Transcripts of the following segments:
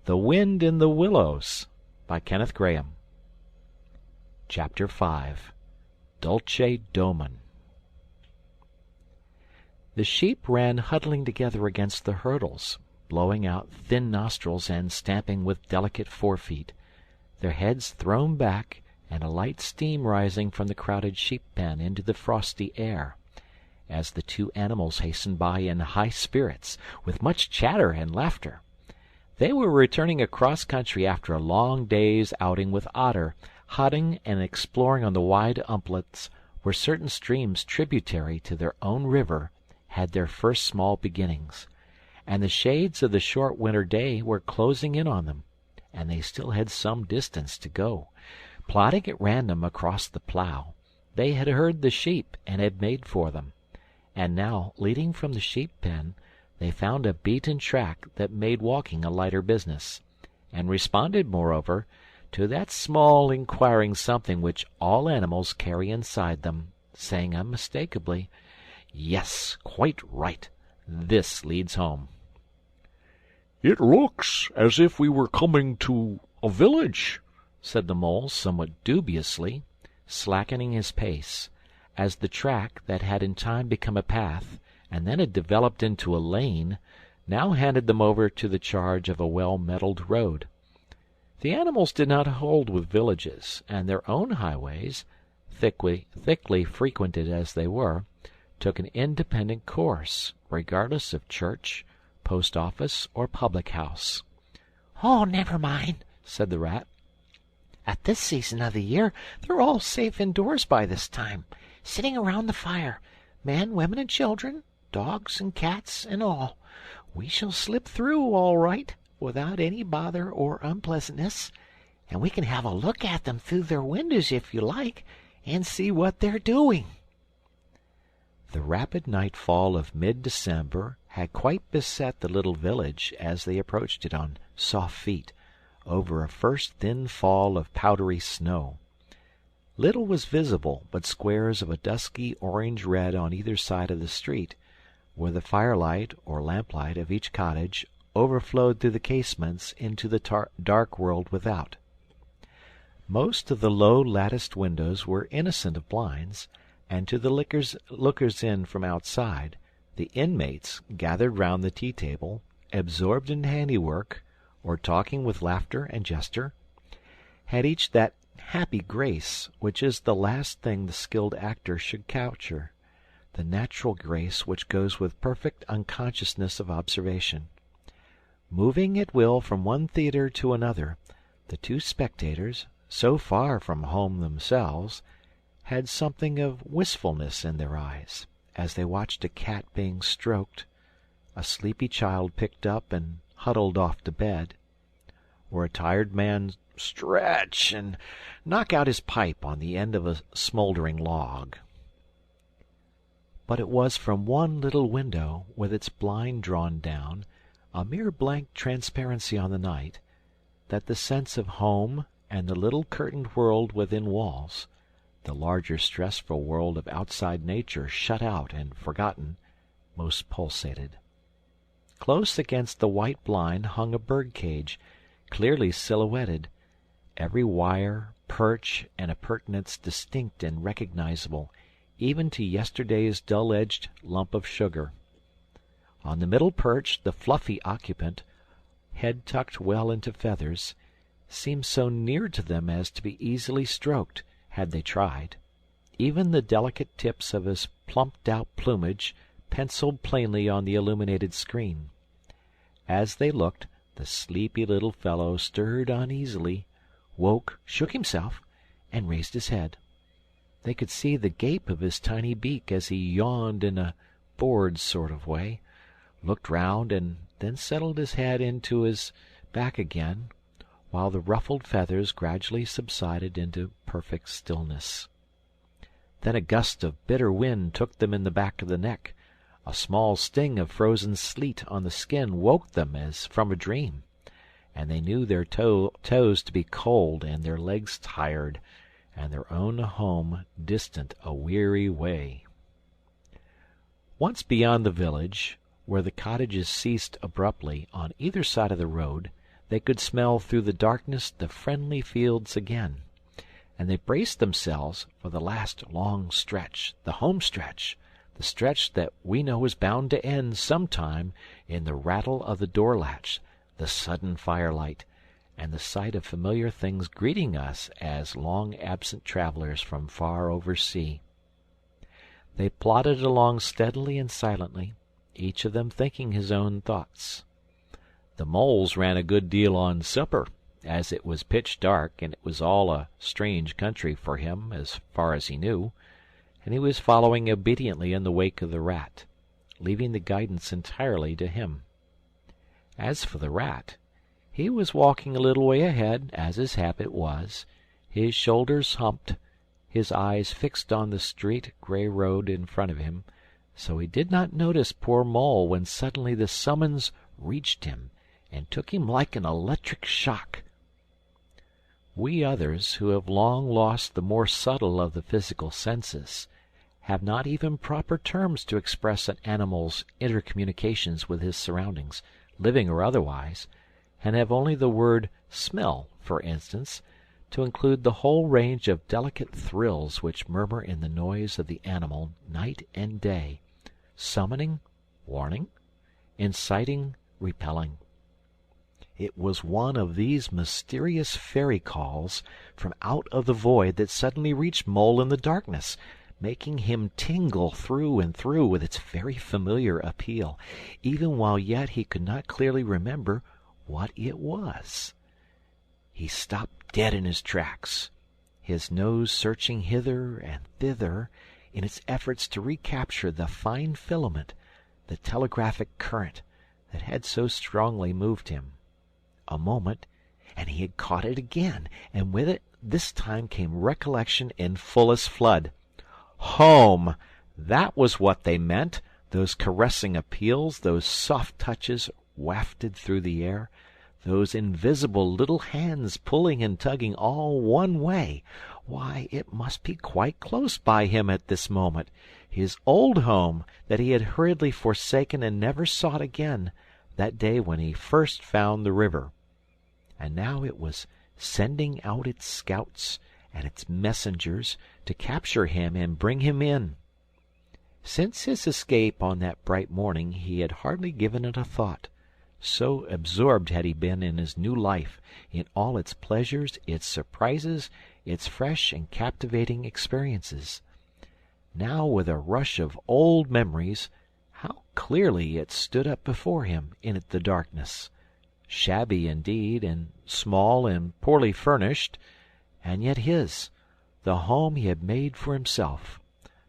The Wind in the Willows by Kenneth Grahame. Chapter 5 Dulce Domum. The sheep ran huddling together against the hurdles, blowing out thin nostrils and stamping with delicate forefeet, their heads thrown back and a light steam rising from the crowded sheep pen into the frosty air, as the two animals hastened by in high spirits, with much chatter and laughter. They were returning across country after a long day's outing with Otter, hunting and exploring on the wide uplands where certain streams tributary to their own river had their first small beginnings, and the shades of the short winter day were closing in on them, and they still had some distance to go. Plodding at random across the plough, they had heard the sheep and had made for them, and now, leading from the sheep pen, they found a beaten track that made walking a lighter business, and responded, moreover, to that small inquiring something which all animals carry inside them, saying unmistakably, "Yes, quite right. This leads home." "It looks as if we were coming to a village," said the Mole somewhat dubiously, slackening his pace, as the track, that had in time become a path, and then had developed into a lane, now handed them over to the charge of a well-metalled road. The animals did not hold with villages, and their own highways, thickly frequented as they were, took an independent course, regardless of church, post office, or public house. "Oh, never mind," said the Rat. "At this season of the year they're all safe indoors by this time, sitting around the fire, men, women, and children, dogs and cats and all. We shall slip through all right, without any bother or unpleasantness, and we can have a look at them through their windows if you like, and see what they're doing." The rapid nightfall of mid-December had quite beset the little village as they approached it on soft feet, over a first thin fall of powdery snow. Little was visible but squares of a dusky orange-red on either side of the street, where the firelight or lamplight of each cottage overflowed through the casements into the dark world without. Most of the low latticed windows were innocent of blinds, and to the lookers in from outside, the inmates, gathered round the tea-table, absorbed in handiwork, or talking with laughter and gesture, had each that happy grace which is the last thing the skilled actor should capture, the natural grace which goes with perfect unconsciousness of observation. Moving at will from one theatre to another, the two spectators, so far from home themselves, had something of wistfulness in their eyes, as they watched a cat being stroked, a sleepy child picked up and huddled off to bed, or a tired man stretch and knock out his pipe on the end of a smouldering log. But it was from one little window, with its blind drawn down, a mere blank transparency on the night, that the sense of home and the little curtained world within walls, the larger stressful world of outside nature shut out and forgotten, most pulsated. Close against the white blind hung a bird-cage, clearly silhouetted, every wire, perch, and appurtenance distinct and recognizable, even to yesterday's dull-edged lump of sugar. On the middle perch the fluffy occupant, head tucked well into feathers, seemed so near to them as to be easily stroked, had they tried, even the delicate tips of his plumped-out plumage penciled plainly on the illuminated screen. As they looked, the sleepy little fellow stirred uneasily, woke, shook himself, and raised his head. They could see the gape of his tiny beak as he yawned in a bored sort of way, looked round, and then settled his head into his back again, while the ruffled feathers gradually subsided into perfect stillness. Then a gust of bitter wind took them in the back of the neck. A small sting of frozen sleet on the skin woke them as from a dream, and they knew their toes to be cold and their legs tired, and their own home distant a weary way. Once beyond the village, where the cottages ceased abruptly on either side of the road, They could smell through the darkness the friendly fields again, and they braced themselves for the last long stretch, the home stretch, the stretch that we know is bound to end sometime in the rattle of the door latch, the sudden firelight, and the sight of familiar things greeting us as long-absent travelers from far over sea. They plodded along steadily and silently, each of them thinking his own thoughts. The moles ran a good deal on supper, as it was pitch dark and it was all a strange country for him as far as he knew, and he was following obediently in the wake of the rat, leaving the guidance entirely to him. As for the rat, he was walking a little way ahead, as his habit was, his shoulders humped, his eyes fixed on the straight gray road in front of him, so he did not notice poor Mole when suddenly the summons reached him and took him like an electric shock. We others, who have long lost the more subtle of the physical senses, have not even proper terms to express an animal's intercommunications with his surroundings, living or otherwise, and have only the word smell, for instance, to include the whole range of delicate thrills which murmur in the noise of the animal night and day, summoning, warning, inciting, repelling. It was one of these mysterious fairy calls from out of the void that suddenly reached Mole in the darkness, making him tingle through and through with its very familiar appeal, even while yet he could not clearly remember what it was. He stopped dead in his tracks, his nose searching hither and thither in its efforts to recapture the fine filament, the telegraphic current that had so strongly moved him. A moment, and he had caught it again, and with it this time came recollection in fullest flood. Home! That was what they meant, those caressing appeals, those soft touches wafted through the air, those invisible little hands pulling and tugging all one way. Why, it must be quite close by him at this moment, his old home that he had hurriedly forsaken and never sought again, that day when he first found the river. And now it was sending out its scouts and its messengers to capture him and bring him in. Since his escape on that bright morning he had hardly given it a thought, so absorbed had he been in his new life, in all its pleasures, its surprises, its fresh and captivating experiences. Now, with a rush of old memories, how clearly it stood up before him in the darkness, shabby indeed, and small and poorly furnished, and yet his, the home he had made for himself,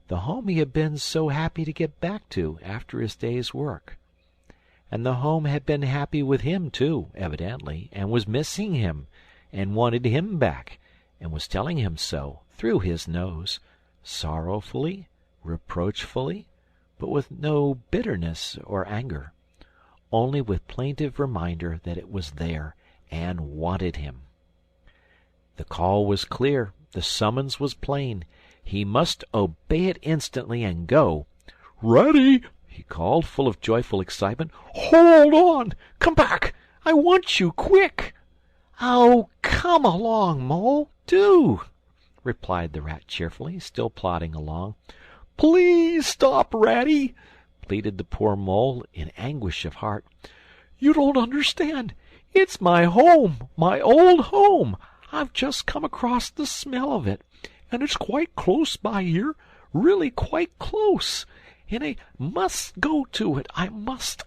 the home he had been so happy to get back to after his day's work. And the home had been happy with him too, evidently, and was missing him, and wanted him back, and was telling him so, through his nose, sorrowfully, reproachfully, but with no bitterness or anger, only with plaintive reminder that it was there and wanted him. The call was clear, the summons was plain. He must obey it instantly and go. "Ready!" he called, full of joyful excitement. "Hold on! Come back! I want you, quick!" "Oh, come along, Mole, do!" replied the rat cheerfully, still plodding along. "Please stop, Ratty!" pleaded the poor Mole in anguish of heart. "You don't understand. It's my home, my old home. I've just come across the smell of it, and it's quite close by here, really quite close. And I must go to it. I must.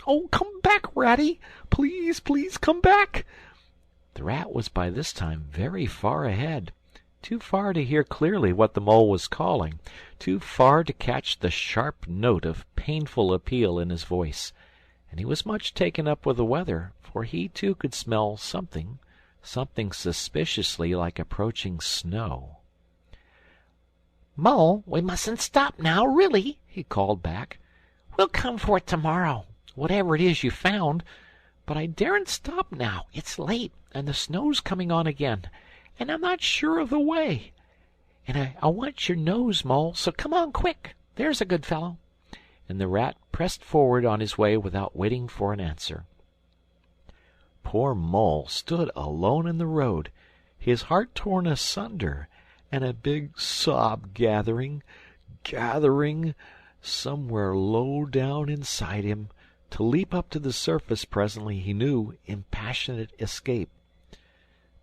Oh, come back, Ratty. Please, please come back." The rat was by this time very far ahead, too far to hear clearly what the Mole was calling, too far to catch the sharp note of painful appeal in his voice, and he was much taken up with the weather, for he too could smell something suspiciously like approaching snow. "Mole, we mustn't stop now, really," he called back. "We'll come for it tomorrow, whatever it is you found. But I daren't stop now. It's late, and the snow's coming on again, and I'm not sure of the way. And I want your nose, Mole, so come on quick. There's a good fellow." And the rat pressed forward on his way without waiting for an answer. Poor Mole stood alone in the road, his heart torn asunder, and a big sob gathering somewhere low down inside him, to leap up to the surface presently, he knew, in passionate escape.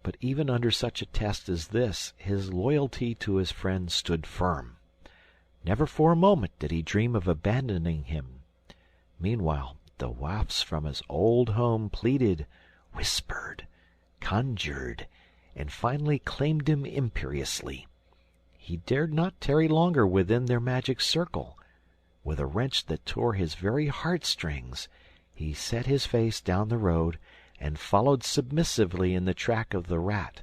But even under such a test as this, his loyalty to his friend stood firm. Never for a moment did he dream of abandoning him. Meanwhile, the wafts from his old home pleaded, whispered, conjured, and finally claimed him imperiously. He dared not tarry longer within their magic circle. With a wrench that tore his very heartstrings, he set his face down the road and followed submissively in the track of the rat,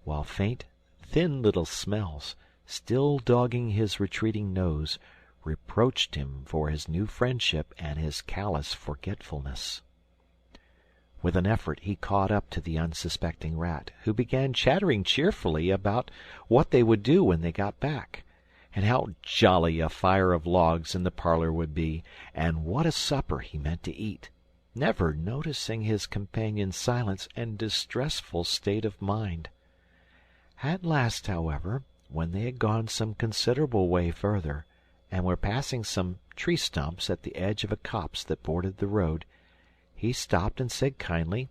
while faint, thin little smells, still dogging his retreating nose, reproached him for his new friendship and his callous forgetfulness. With an effort he caught up to the unsuspecting rat, who began chattering cheerfully about what they would do when they got back, and how jolly a fire of logs in the parlor would be, and what a supper he meant to eat, never noticing his companion's silence and distressful state of mind. At last, however, when they had gone some considerable way further, and were passing some tree stumps at the edge of a copse that bordered the road, he stopped and said kindly,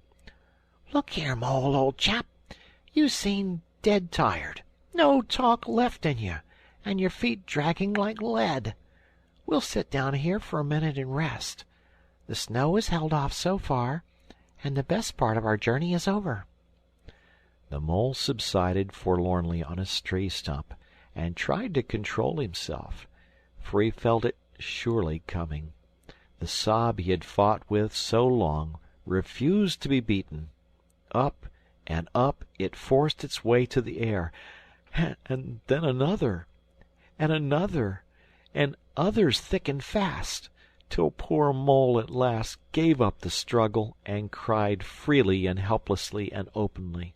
"Look here, Mole, old chap, you seem dead tired. No talk left in you, and your feet dragging like lead. We'll sit down here for a minute and rest. The snow has held off so far, and the best part of our journey is over." The mole subsided forlornly on a tree stump, and tried to control himself, for he felt it surely coming. The sob he had fought with so long refused to be beaten. Up and up it forced its way to the air, and then another, and another, and others thick and fast, till poor Mole at last gave up the struggle and cried freely and helplessly and openly.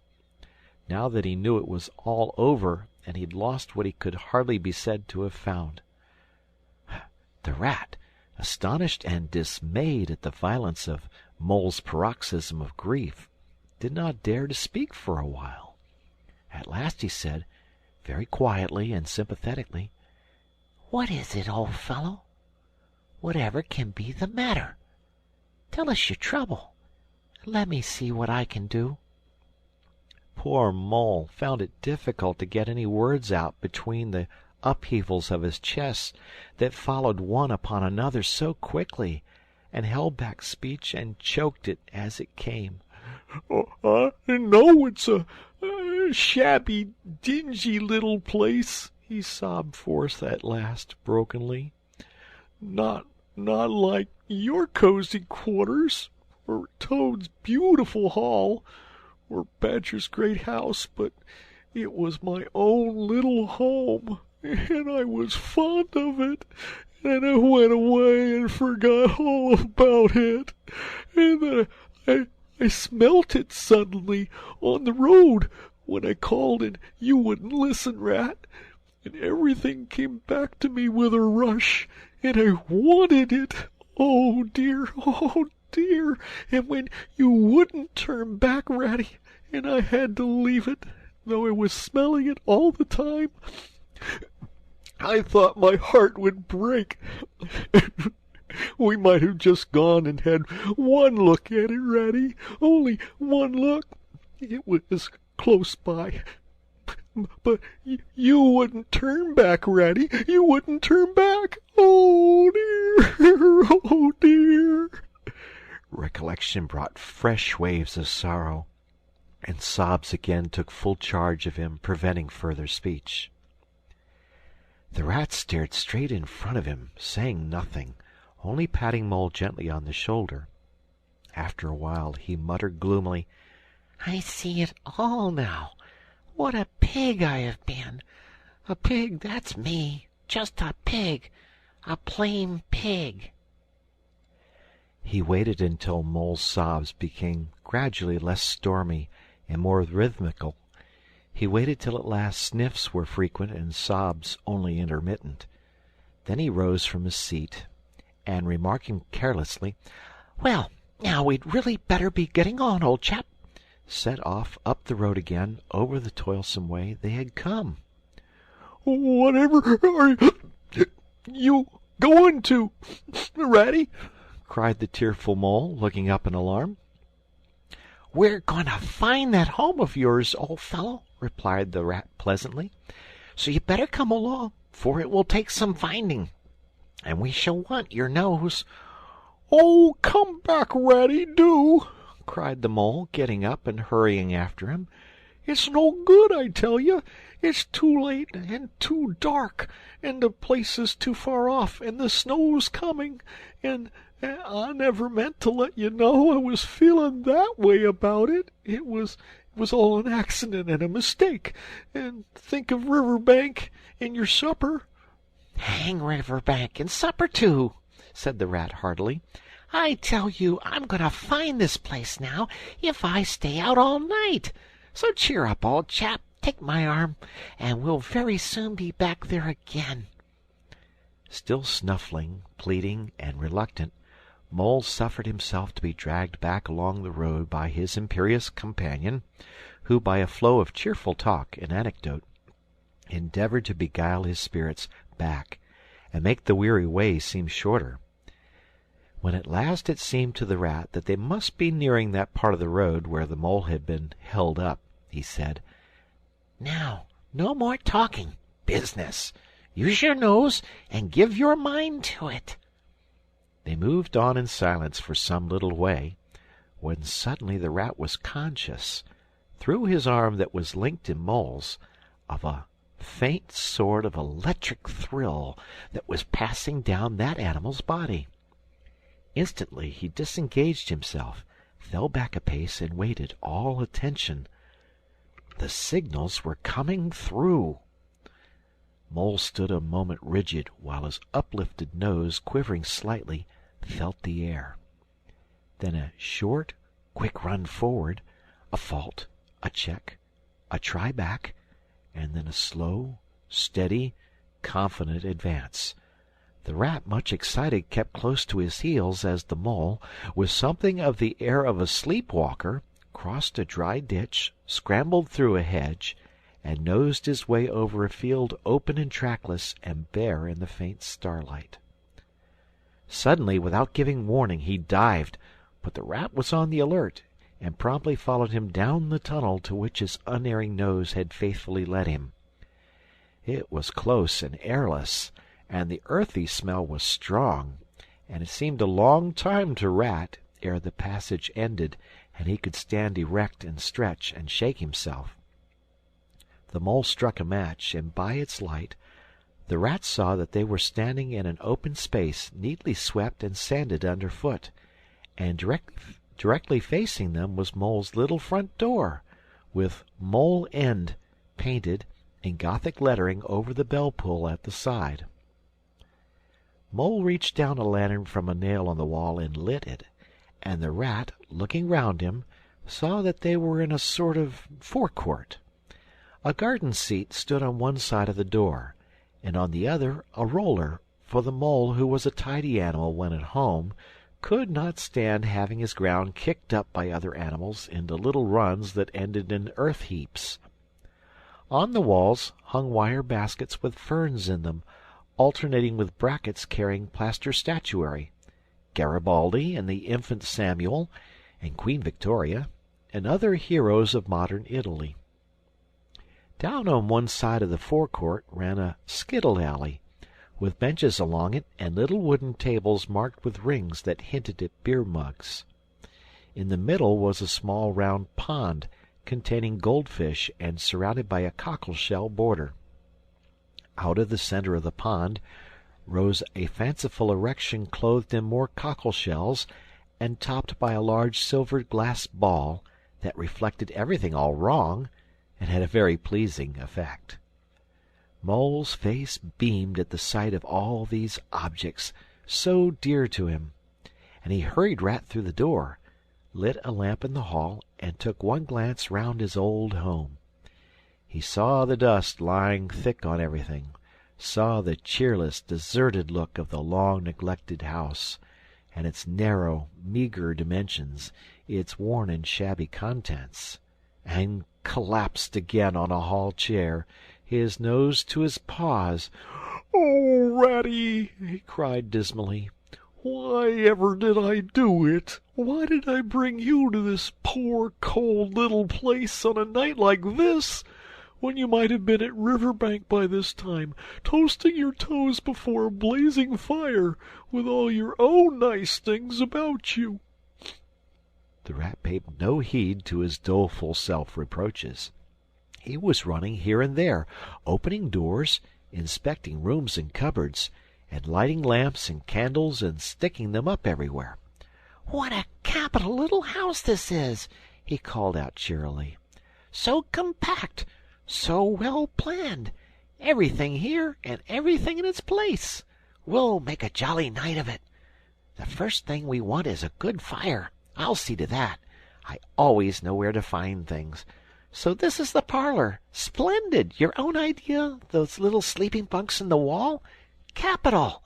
Now that he knew it was all over, and he'd lost what he could hardly be said to have found. The rat, astonished and dismayed at the violence of Mole's paroxysm of grief, did not dare to speak for a while. At last he said, very quietly and sympathetically, "What is it, old fellow? Whatever can be the matter? Tell us your trouble, and let me see what I can do." Poor Mole found it difficult to get any words out between the upheavals of his chest that followed one upon another so quickly, and held back speech and choked it as it came. "I know it's a shabby, dingy little place," he sobbed forth at last, brokenly. Not like your cozy quarters, or Toad's beautiful hall, or Badger's great house, but it was my own little home, and I was fond of it, and I went away and forgot all about it, and then I smelt it suddenly on the road when I called and you wouldn't listen, Rat, and everything came back to me with a rush, and I wanted it. Oh dear, and when you wouldn't turn back, Ratty, and I had to leave it, though I was smelling it all the time, I thought my heart would break. We might have just gone and had one look at it, Ratty, only one look. It was close by. But you wouldn't turn back, Ratty. You wouldn't turn back. Oh, dear. Oh, dear. Recollection brought fresh waves of sorrow, and sobs again took full charge of him, preventing further speech. The rat stared straight in front of him, saying nothing, only patting Mole gently on the shoulder. After a while he muttered gloomily, "I see it all now. What a pig I have been! A pig, that's me. Just a pig. A plain pig." He waited until Mole's sobs became gradually less stormy and more rhythmical. He waited till at last sniffs were frequent and sobs only intermittent. Then he rose from his seat, and remarking carelessly, "Well, Now we'd really better be getting on, old chap," set off up the road again over the toilsome way they had come. "Whatever are you going to, Ratty?" cried the tearful Mole, looking up in alarm. "We're going to find that home of yours, old fellow," replied the Rat pleasantly. "So you better come along, for it will take some finding, and we shall want your nose." "Oh, come back, Ratty, do!" cried the Mole, getting up and hurrying after him. "It's no good, I tell you. It's too late and too dark, and the place is too far off, and the snow's coming, and I never meant to let you know I was feeling that way about it. It was all an accident and a mistake. And think of Riverbank and your supper." "Hang Riverbank and supper too," said the Rat heartily. "I tell you I'm going to find this place now if I stay out all night. So cheer up, old chap, take my arm, and we'll very soon be back there again." Still snuffling, pleading, and reluctant, Mole suffered himself to be dragged back along the road by his imperious companion, who, by a flow of cheerful talk and anecdote, endeavored to beguile his spirits back and make the weary way seem shorter. When at last it seemed to the Rat that they must be nearing that part of the road where the Mole had been held up, he said, "Now, no more talking. Business. Use your nose and give your mind to it." They moved on in silence for some little way, when suddenly the Rat was conscious, through his arm that was linked in Mole's, of a faint sort of electric thrill that was passing down that animal's body. Instantly he disengaged himself, fell back a pace, and waited, all attention. The signals were coming through. Mole stood a moment rigid, while his uplifted nose, quivering slightly, felt the air. Then a short, quick run forward, a fault, a check, a try back, and then a slow, steady, confident advance. The Rat, much excited, kept close to his heels as the Mole, with something of the air of a sleep-walker, crossed a dry ditch, scrambled through a hedge, and nosed his way over a field open and trackless and bare in the faint starlight. Suddenly, without giving warning, he dived, but the Rat was on the alert, and promptly followed him down the tunnel to which his unerring nose had faithfully led him. It was close and airless, and the earthy smell was strong, and it seemed a long time to Rat ere the passage ended and he could stand erect and stretch and shake himself. The Mole struck a match, and by its light the Rat saw that they were standing in an open space neatly swept and sanded underfoot, and directly facing them was Mole's little front door, with Mole End painted in Gothic lettering over the bell-pull at the side. Mole reached down a lantern from a nail on the wall and lit it, and the Rat, looking round him, saw that they were in a sort of forecourt. A garden seat stood on one side of the door, and on the other a roller, for the Mole, who was a tidy animal when at home, could not stand having his ground kicked up by other animals into little runs that ended in earth heaps. On the walls hung wire baskets with ferns in them, alternating with brackets carrying plaster statuary, Garibaldi and the infant Samuel, and Queen Victoria, and other heroes of modern Italy. Down on one side of the forecourt ran a skittle alley, with benches along it and little wooden tables marked with rings that hinted at beer mugs. In the middle was a small round pond containing goldfish and surrounded by a cockleshell border. Out of the center of the pond rose a fanciful erection clothed in more cockleshells and topped by a large silver glass ball that reflected everything all wrong and had a very pleasing effect. Mole's face beamed at the sight of all these objects so dear to him, and he hurried Rat through the door, lit a lamp in the hall, and took one glance round his old home. He saw the dust lying thick on everything, saw the cheerless, deserted look of the long-neglected house, and its narrow, meagre dimensions, its worn and shabby contents, and collapsed again on a hall chair, his nose to his paws. "Oh, Ratty!" he cried dismally. "Why ever did I do it? Why did I bring you to this poor, cold little place on a night like this, when you might have been at Riverbank by this time, toasting your toes before a blazing fire, with all your own nice things about you?" The Rat paid no heed to his doleful self-reproaches. He was running here and there, opening doors, inspecting rooms and cupboards, and lighting lamps and candles and sticking them up everywhere. "What a capital little house this is!" he called out cheerily. "So compact, so well planned. Everything here and everything in its place. We'll make a jolly night of it. The first thing we want is a good fire. I'll see to that. I always know where to find things. So this is the parlor. Splendid! Your own idea? Those little sleeping bunks in the wall? Capital!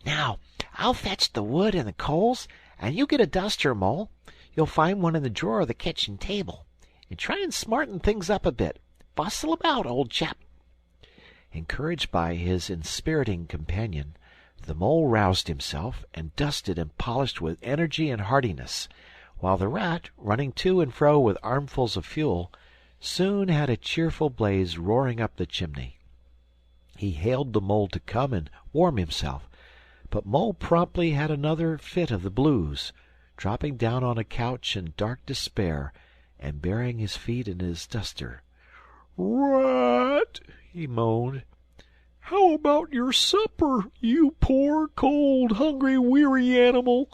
Now, I'll fetch the wood and the coals, and you get a duster, Mole. You'll find one in the drawer of the kitchen table. And try and smarten things up a bit. Bustle about, old chap." Encouraged by his inspiriting companion, the Mole roused himself and dusted and polished with energy and heartiness, while the Rat, running to and fro with armfuls of fuel, soon had a cheerful blaze roaring up the chimney. He hailed the Mole to come and warm himself, but Mole promptly had another fit of the blues, dropping down on a couch in dark despair and burying his feet in his duster. "Rat!" he moaned. "How about your supper, you poor, cold, hungry, weary animal?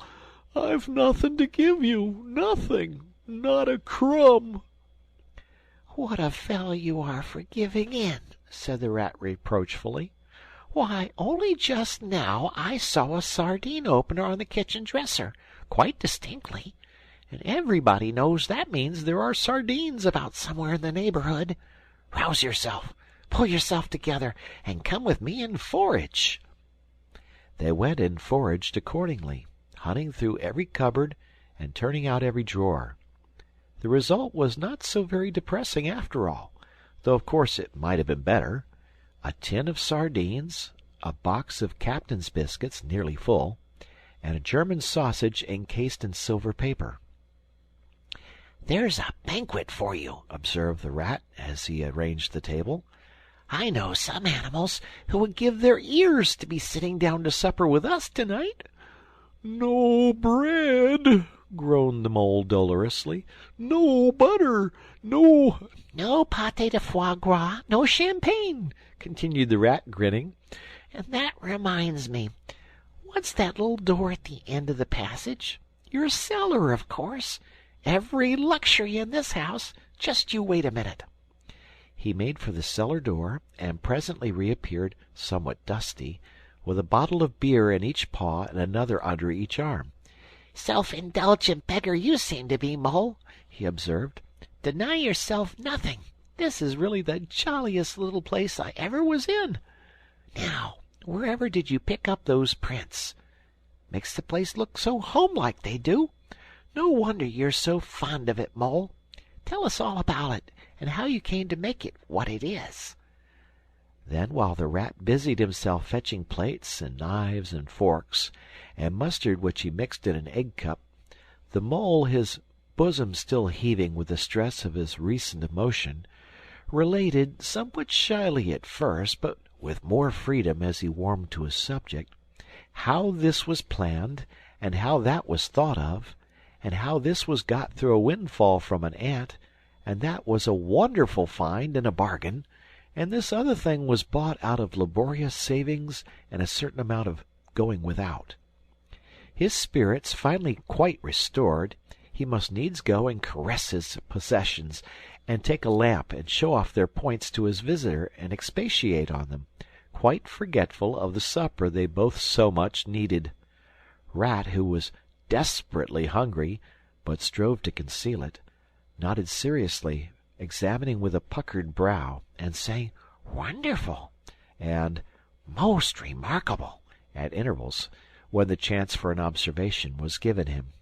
I've nothing to give you, nothing, not a crumb." "What a fellow you are for giving in," said the Rat reproachfully. "Why, only just now I saw a sardine opener on the kitchen dresser, quite distinctly, and everybody knows that means there are sardines about somewhere in the neighborhood. Rouse yourself, pull yourself together, and come with me and forage." They went and foraged accordingly, hunting through every cupboard and turning out every drawer. The result was not so very depressing after all, though of course it might have been better. A tin of sardines, a box of captain's biscuits nearly full, and a German sausage encased in silver paper. "There's a banquet for you," observed the Rat as he arranged the table. "I know some animals who would give their ears to be sitting down to supper with us tonight." "No bread," groaned the Mole dolorously. "No butter, no—" "No pâté de foie gras, no champagne," continued the Rat, grinning. "And that reminds me, what's that little door at the end of the passage? Your cellar, of course. Every luxury in this house. Just you wait a minute." He made for the cellar door, and presently reappeared, somewhat dusty, with a bottle of beer in each paw and another under each arm. "Self-indulgent beggar you seem to be, Mole," he observed. "Deny yourself nothing. This is really the jolliest little place I ever was in. Now, wherever did you pick up those prints? Makes the place look so homelike, they do. No wonder you're so fond of it, Mole. Tell us all about it, and how you came to make it what it is." Then, while the Rat busied himself fetching plates and knives and forks, and mustard which he mixed in an egg cup, the Mole, his bosom still heaving with the stress of his recent emotion, related, somewhat shyly at first, but with more freedom as he warmed to his subject, how this was planned, and how that was thought of, and how this was got through a windfall from an ant, and that was a wonderful find and a bargain, and this other thing was bought out of laborious savings and a certain amount of going without. His spirits finally quite restored, he must needs go and caress his possessions, and take a lamp and show off their points to his visitor and expatiate on them, quite forgetful of the supper they both so much needed. Rat, who was desperately hungry, but strove to conceal it, nodded seriously, examining with a puckered brow, and saying "Wonderful!" and "Most remarkable!" at intervals, when the chance for an observation was given him.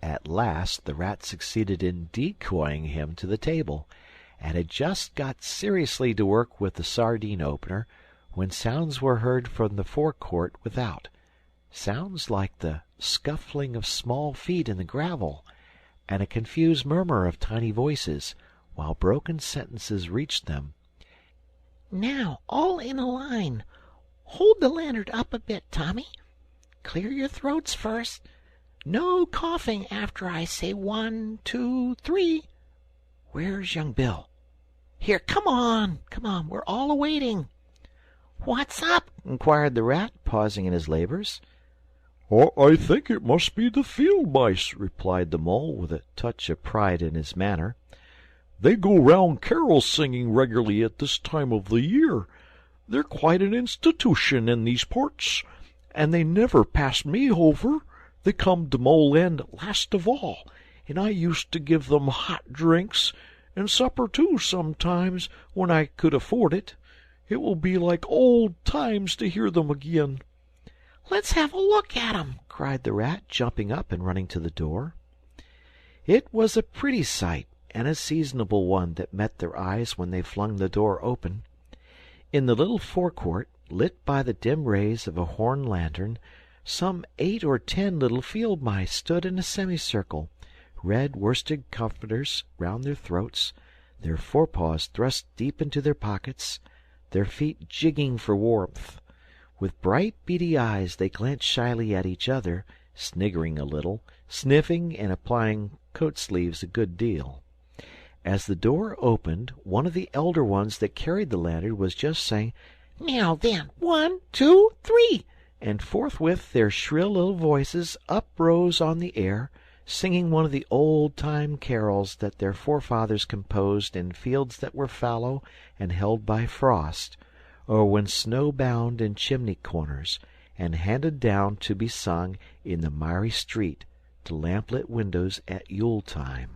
At last the Rat succeeded in decoying him to the table, and had just got seriously to work with the sardine opener when sounds were heard from the forecourt without, sounds like the scuffling of small feet in the gravel, and a confused murmur of tiny voices, while broken sentences reached them. "Now, all in a line. Hold the lantern up a bit, Tommy. Clear your throats first. No coughing after I say 1, 2, 3. Where's young Bill? Here, come on, we're all awaiting." "What's up?" inquired the Rat, pausing in his labors. "I think it must be the field mice," replied the Mole, with a touch of pride in his manner. "They go round carols singing regularly at this time of the year. They're quite an institution in these parts, and they never pass me over. They come to Mole End last of all, and I used to give them hot drinks, and supper too sometimes, when I could afford it. It will be like old times to hear them again." "Let's have a look at 'em," cried the Rat, jumping up and running to the door. It was a pretty sight, and a seasonable one that met their eyes when they flung the door open. In the little forecourt, lit by the dim rays of a horn lantern, some 8 or 10 little field mice stood in a semicircle, red worsted comforters round their throats, their forepaws thrust deep into their pockets, their feet jigging for warmth. With bright beady eyes they glanced shyly at each other, sniggering a little, sniffing and applying coat sleeves a good deal. As the door opened, one of the elder ones that carried the lantern was just saying, "Now then, 1, 2, 3. And forthwith their shrill little voices uprose on the air, singing one of the old-time carols that their forefathers composed in fields that were fallow and held by frost, or when snow-bound in chimney corners, and handed down to be sung in the miry street to lamplit windows at Yule-time.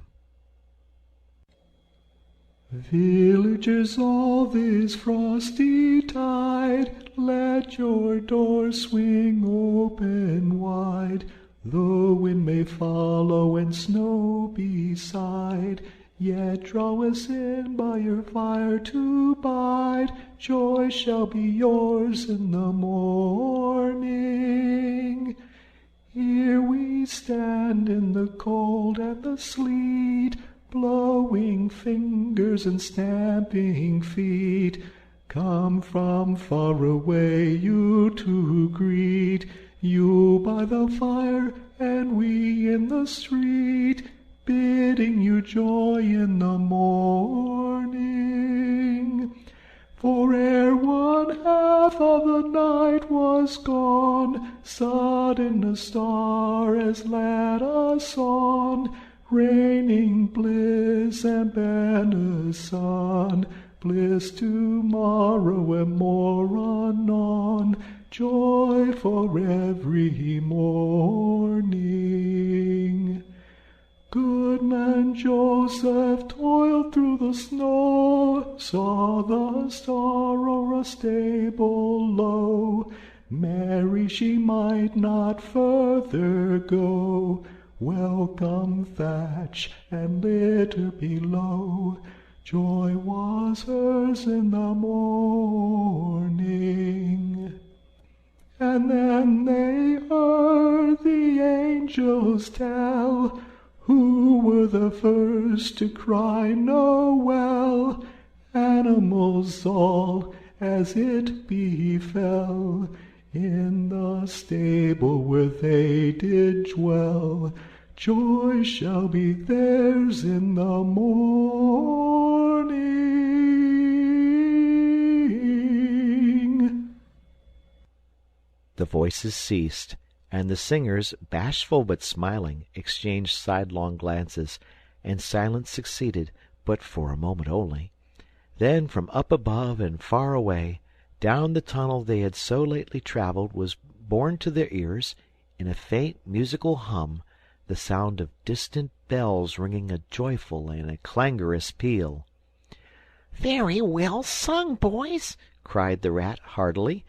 Villagers all this frosty tide, let your doors swing open wide. The wind may follow and snow beside, yet draw us in by your fire to bide. Joy shall be yours in the morning. Here we stand in the cold and the sleet, blowing fingers and stamping feet. Come from far away you to greet, you by the fire and we in the street, bidding you joy in the morning. For ere one half of the night was gone, sudden a star has led us on, raining bliss and benison, bliss tomorrow and more anon, joy for every morning. Goodman Joseph toiled through the snow, saw the star o'er a stable low. Mary she might not further go, welcome thatch and litter below. Joy was hers in the morning. And then they heard the angels tell, who were the first to cry Noel. Animals all, as it befell, in the stable where they did dwell. Joy shall be theirs in the morning. The voices ceased, and the singers, bashful but smiling, exchanged sidelong glances, and silence succeeded, but for a moment only. Then from up above and far away, down the tunnel they had so lately travelled, was borne to their ears, in a faint musical hum, the sound of distant bells ringing a joyful and a clangorous peal. "Very well sung, boys," cried the Rat heartily.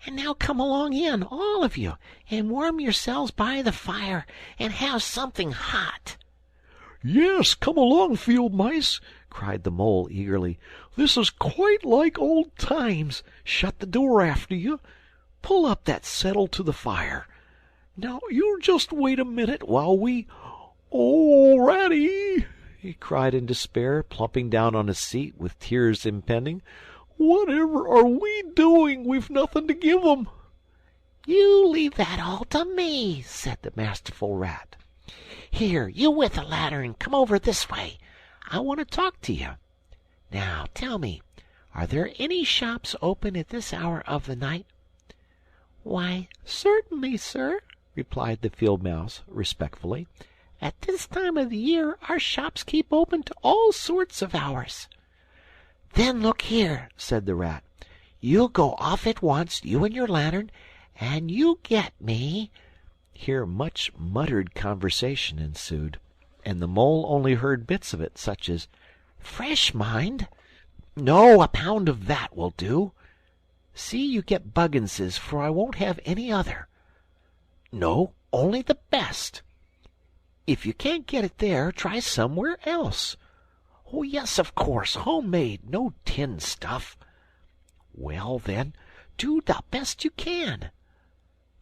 And now come along in, all of you, and warm yourselves by the fire, and have something hot." "Yes, come along, field mice," cried the mole eagerly. "This is quite like old times. Shut the door after you. Pull up that settle to the fire. Now, you just wait a minute while we... Oh, Ratty!" he cried in despair, plumping down on a seat with tears impending. "Whatever are we doing? We've nothing to give 'em." "You leave that all to me," said the masterful rat. "Here, you with the lantern, come over this way. I want to talk to you. Now, tell me, are there any shops open at this hour of the night?" "Why, certainly, sir," replied the field mouse respectfully. "At this time of the year our shops keep open to all sorts of hours." "Then look here," said the rat. "You'll go off at once, you and your lantern, and you get me—" Here much muttered conversation ensued, and the mole only heard bits of it, such as, "Fresh, mind." "No, a pound of that will do." "See you get Bugginses, for I won't have any other." "No, only the best." "If you can't get it there, try somewhere else." "Oh, yes, of course, homemade, no tin stuff." "Well, then, do the best you can."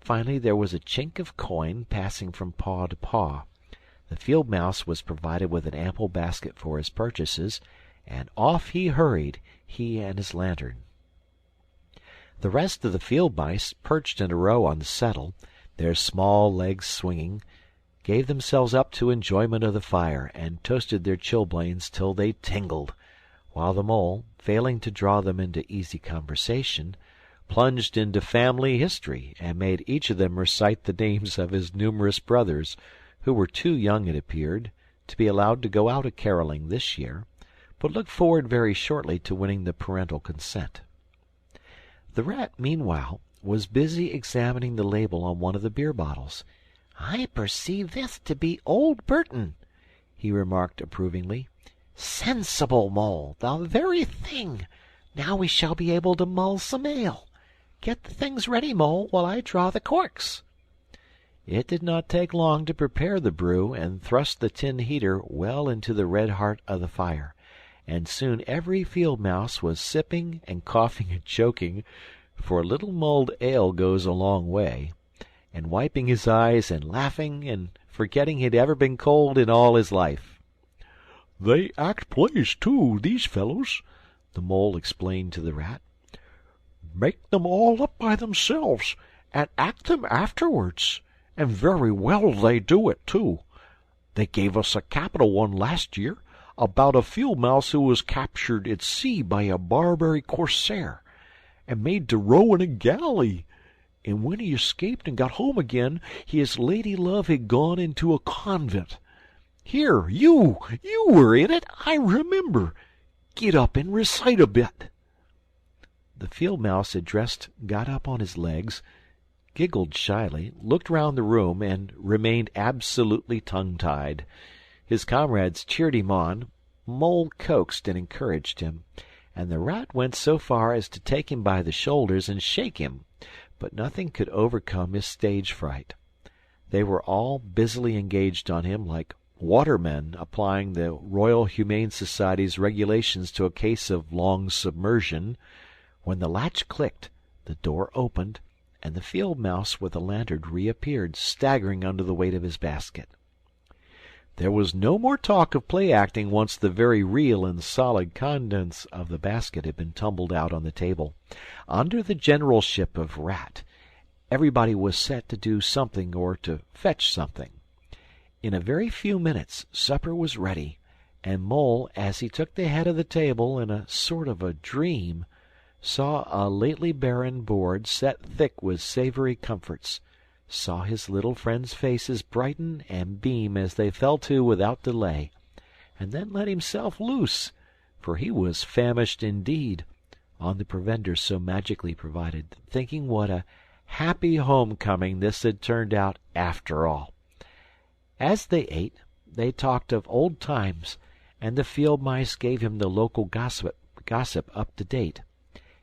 Finally there was a chink of coin passing from paw to paw. The field mouse was provided with an ample basket for his purchases, and off he hurried, he and his lantern. The rest of the field mice, perched in a row on the settle, their small legs swinging, gave themselves up to enjoyment of the fire, and toasted their chilblains till they tingled, while the mole, failing to draw them into easy conversation, plunged into family history and made each of them recite the names of his numerous brothers, who were too young, it appeared, to be allowed to go out a-carolling this year, but looked forward very shortly to winning the parental consent. The rat, meanwhile, was busy examining the label on one of the beer bottles. "I perceive this to be Old Burton," he remarked approvingly. "Sensible, Mole, the very thing. Now we shall be able to mull some ale. Get the things ready, Mole, while I draw the corks." It did not take long to prepare the brew and thrust the tin heater well into the red heart of the fire, and soon every field mouse was sipping and coughing and choking, for a little mulled ale goes a long way, and wiping his eyes and laughing and forgetting he'd ever been cold in all his life. "They act plays, too, these fellows," the mole explained to the rat. "Make them all up by themselves, and act them afterwards. And very well they do it, too. They gave us a capital one last year, about a field mouse who was captured at sea by a Barbary corsair, and made to row in a galley. And when he escaped and got home again, his lady love had gone into a convent. Here, you were in it, I remember. Get up and recite a bit." The field mouse addressed got up on his legs, giggled shyly, looked round the room, and remained absolutely tongue-tied. His comrades cheered him on, Mole coaxed and encouraged him, and the rat went so far as to take him by the shoulders and shake him, but nothing could overcome his stage fright. They were all busily engaged on him like watermen applying the Royal Humane Society's regulations to a case of long submersion, when the latch clicked, the door opened, and the field mouse with the lantern reappeared, staggering under the weight of his basket. There was no more talk of play-acting once the very real and solid contents of the basket had been tumbled out on the table. Under the generalship of Rat, everybody was set to do something or to fetch something. In a very few minutes supper was ready, and Mole, as he took the head of the table in a sort of a dream, saw a lately barren board set thick with savoury comforts, saw his little friends' faces brighten and beam as they fell to without delay, and then let himself loose, for he was famished indeed, on the provender so magically provided, thinking what a happy homecoming this had turned out after all. As they ate, they talked of old times, and the field mice gave him the local gossip up to date,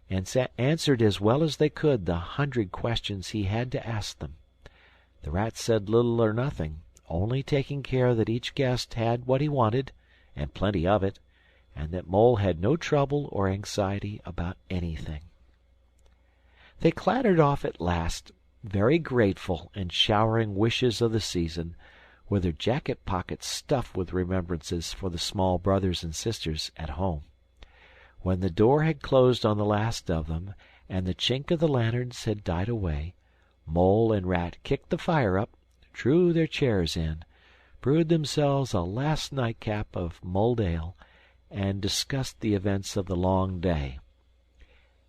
and answered as well as they could the 100 questions he had to ask them. The rats said little or nothing, only taking care that each guest had what he wanted, and plenty of it, and that Mole had no trouble or anxiety about anything. They clattered off at last, very grateful and showering wishes of the season, with their jacket pockets stuffed with remembrances for the small brothers and sisters at home. When the door had closed on the last of them, and the chink of the lanterns had died away, Mole and Rat kicked the fire up, drew their chairs in, brewed themselves a last nightcap of mulled ale, and discussed the events of the long day.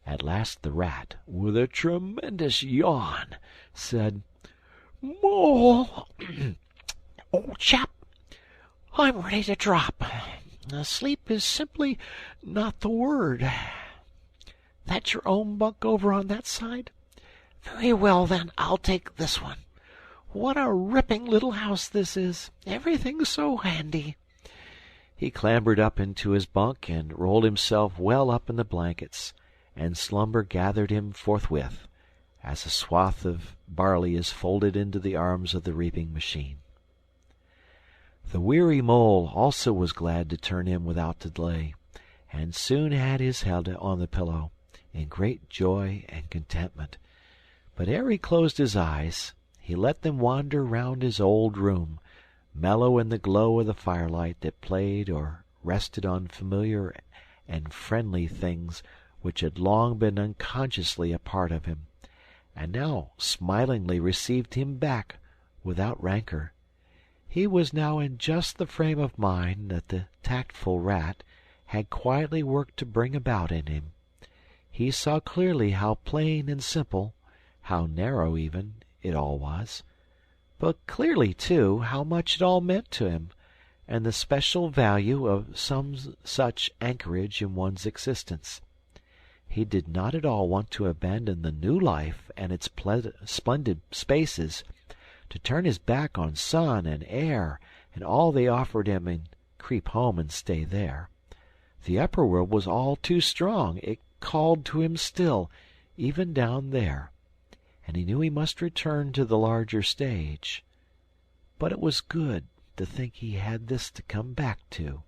At last the Rat, with a tremendous yawn, said, "Mole, old chap, I'm ready to drop. Sleep is simply not the word. That's your own bunk over on that side? Very well, then, I'll take this one. What a ripping little house this is! Everything's so handy." He clambered up into his bunk and rolled himself well up in the blankets, and slumber gathered him forthwith, as a swath of barley is folded into the arms of the reaping machine. The weary Mole also was glad to turn in without delay, and soon had his head on the pillow, in great joy and contentment. But ere he closed his eyes, he let them wander round his old room, mellow in the glow of the firelight that played or rested on familiar and friendly things which had long been unconsciously a part of him, and now smilingly received him back without rancor. He was now in just the frame of mind that the tactful Rat had quietly worked to bring about in him. He saw clearly how plain and simple, how narrow even, it all was, but clearly, too, how much it all meant to him, and the special value of some such anchorage in one's existence. He did not at all want to abandon the new life and its splendid spaces, to turn his back on sun and air and all they offered him and creep home and stay there. The upper world was all too strong. It called to him still, even down there, and he knew he must return to the larger stage. But it was good to think he had this to come back to,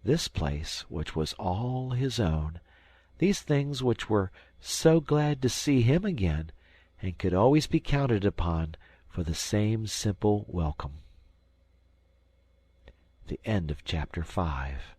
this place which was all his own, these things which were so glad to see him again and could always be counted upon for the same simple welcome. The end of chapter 5.